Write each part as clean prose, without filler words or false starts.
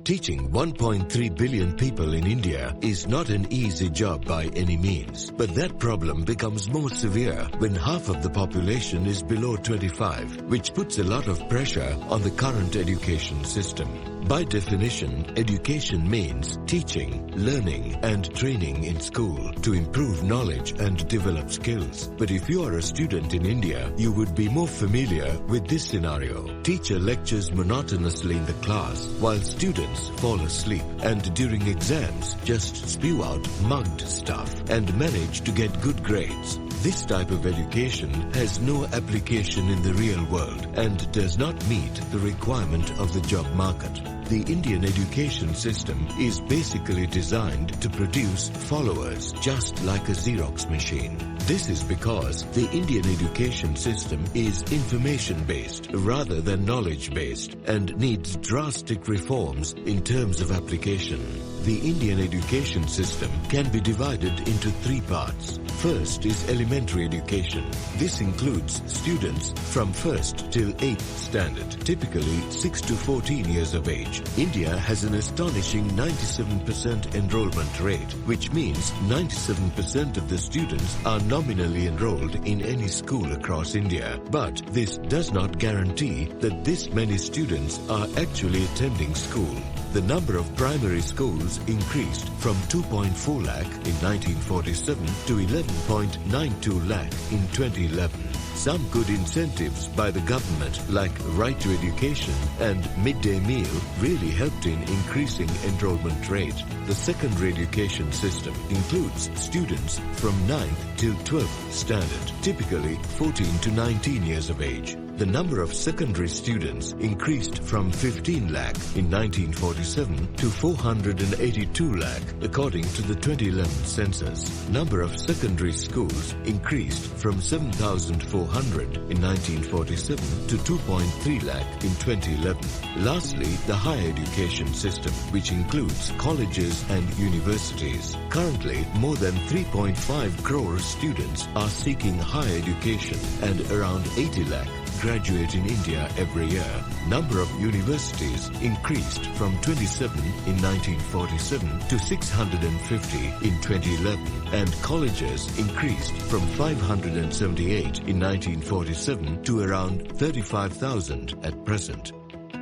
Teaching 1.3 billion people in India is not an easy job by any means. But that problem becomes more severe when half of the population is below 25, which puts a lot of pressure on the current education system. By definition, education means teaching, learning and training in school to improve knowledge and develop skills. But if you are a student in India, you would be more familiar with this scenario. Teacher lectures monotonously in the class while students fall asleep, and during exams just spew out mugged stuff and manage to get good grades. This type of education has no application in the real world and does not meet the requirement of the job market. The Indian education system is basically designed to produce followers, just like a Xerox machine. This is because the Indian education system is information-based rather than knowledge-based and needs drastic reforms in terms of application. The Indian education system can be divided into three parts. First is elementary education. This includes students from 1st till 8th standard, typically 6 to 14 years of age. India has an astonishing 97% enrollment rate, which means 97% of the students are nominally enrolled in any school across India. But this does not guarantee that this many students are actually attending school. The number of primary schools increased from 2.4 lakh in 1947 to 11.92 lakh in 2011. Some good incentives by the government, like right to education and midday meal, really helped in increasing enrollment rate. The secondary education system includes students from 9th till 12th standard, typically 14 to 19 years of age. The number of secondary students increased from 15 lakh in 1947 to 482 lakh according to the 2011 census. Number of secondary schools increased from 7,400 in 1947 to 2.3 lakh in 2011. Lastly, the higher education system, which includes colleges and universities. Currently, more than 3.5 crore students are seeking higher education and around 80 lakh graduate in India every year. Number of universities increased from 27 in 1947 to 650 in 2011, and colleges increased from 578 in 1947 to around 35,000 at present.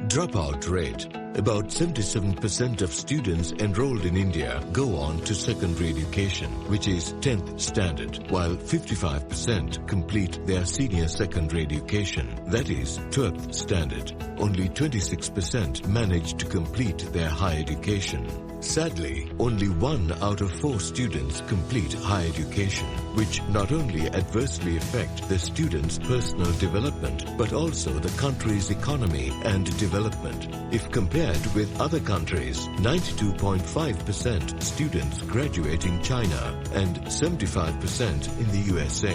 Dropout rate. About 77% of students enrolled in India go on to secondary education, which is 10th standard, while 55% complete their senior secondary education, that is 12th standard. Only 26% manage to complete their higher education. Sadly, only 1 out of 4 students complete higher education, which not only adversely affect the students' personal development, but also the country's economy and development. If compared with other countries, 92.5% students graduate in China and 75% in the USA.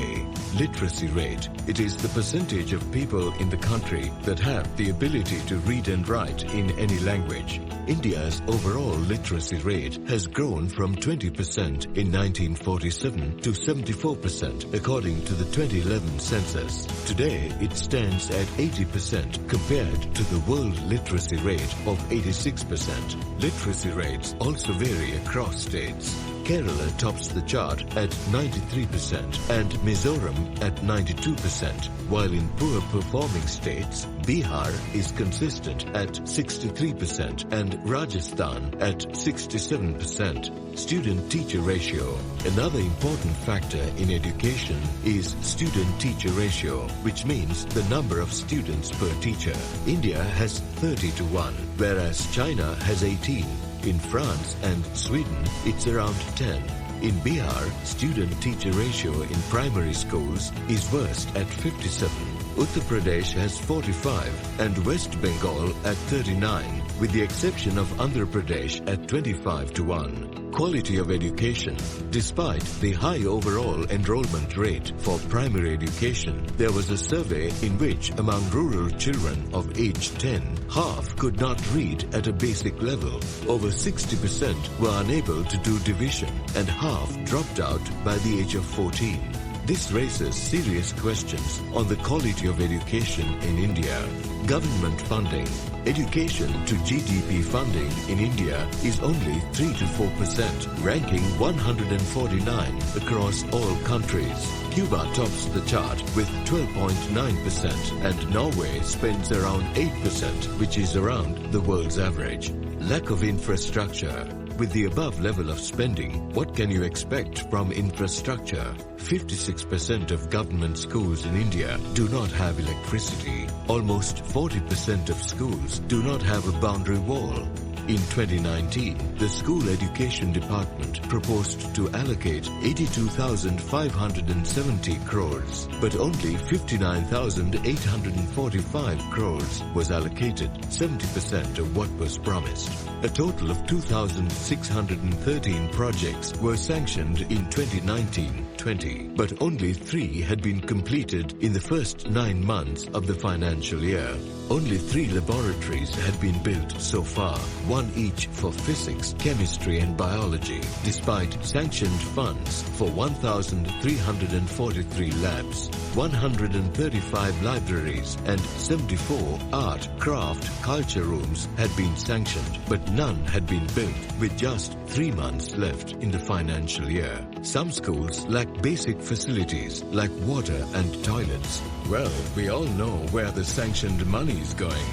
Literacy rate. It is the percentage of people in the country that have the ability to read and write in any language. India's overall literacy rate has grown from 20% in 1947 to 74% according to the 2011 census. Today, it stands at 80% compared to the world literacy rate of 86%. Literacy rates also vary across states. Kerala tops the chart at 93% and Mizoram at 92%, while in poor performing states, Bihar is consistent at 63% and Rajasthan at 67%. Student-teacher ratio. Another important factor in education is student-teacher ratio, which means the number of students per teacher. India has 30 to 1, whereas China has 18. In France and Sweden, it's around 10. In Bihar, student-teacher ratio in primary schools is worst at 57. Uttar Pradesh has 45 and West Bengal at 39, with the exception of Andhra Pradesh at 25 to 1. Quality of education. Despite the high overall enrollment rate for primary education, there was a survey in which among rural children of age 10, half could not read at a basic level. Over 60% were unable to do division and half dropped out by the age of 14. This raises serious questions on the quality of education in India. Government funding. Education to GDP funding in India is only 3 to 4%, ranking 149 across all countries. Cuba tops the chart with 12.9% and Norway spends around 8%, which is around the world's average. Lack of infrastructure. With the above level of spending, what can you expect from infrastructure? 56% of government schools in India do not have electricity. Almost 40% of schools do not have a boundary wall. In 2019, the School Education Department proposed to allocate 82,570 crores, but only 59,845 crores was allocated, 70% of what was promised. A total of 2,613 projects were sanctioned in 2019-20, but only 3 had been completed in the first 9 months of the financial year. Only 3 laboratories had been built so far, 1 each for physics, chemistry and biology, despite sanctioned funds for 1,343 labs, 135 libraries and 74 art, craft, culture rooms had been sanctioned, but none had been built, with just 3 months left in the financial year. Some schools lack basic facilities like water and toilets. Well, we all know where the sanctioned money is going.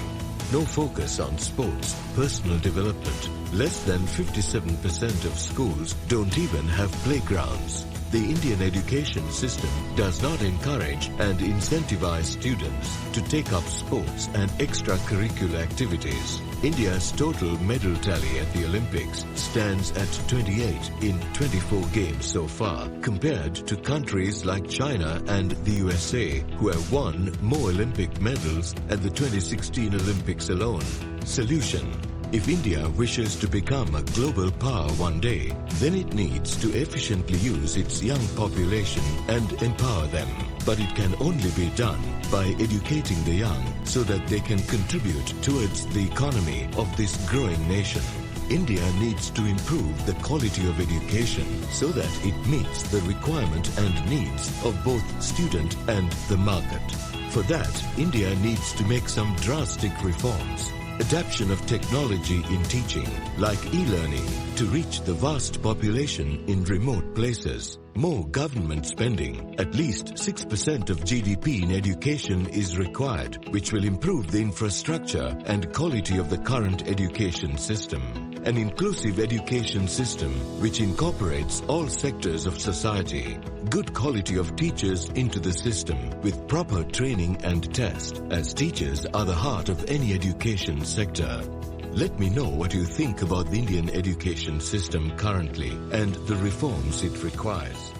No focus on sports, personal development. Less than 57% of schools don't even have playgrounds. The Indian education system does not encourage and incentivize students to take up sports and extracurricular activities. India's total medal tally at the Olympics stands at 28 in 24 games so far, compared to countries like China and the USA, who have won more Olympic medals at the 2016 Olympics alone. Solution: if India wishes to become a global power one day, then it needs to efficiently use its young population and empower them. But it can only be done by educating the young so that they can contribute towards the economy of this growing nation. India needs to improve the quality of education so that it meets the requirement and needs of both student and the market. For that, India needs to make some drastic reforms. Adaptation of technology in teaching, like e-learning, to reach the vast population in remote places. More government spending, at least 6% of GDP in education is required, which will improve the infrastructure and quality of the current education system. An inclusive education system which incorporates all sectors of society. Good quality of teachers into the system with proper training and test, as teachers are the heart of any education sector. Let me know what you think about the Indian education system currently and the reforms it requires.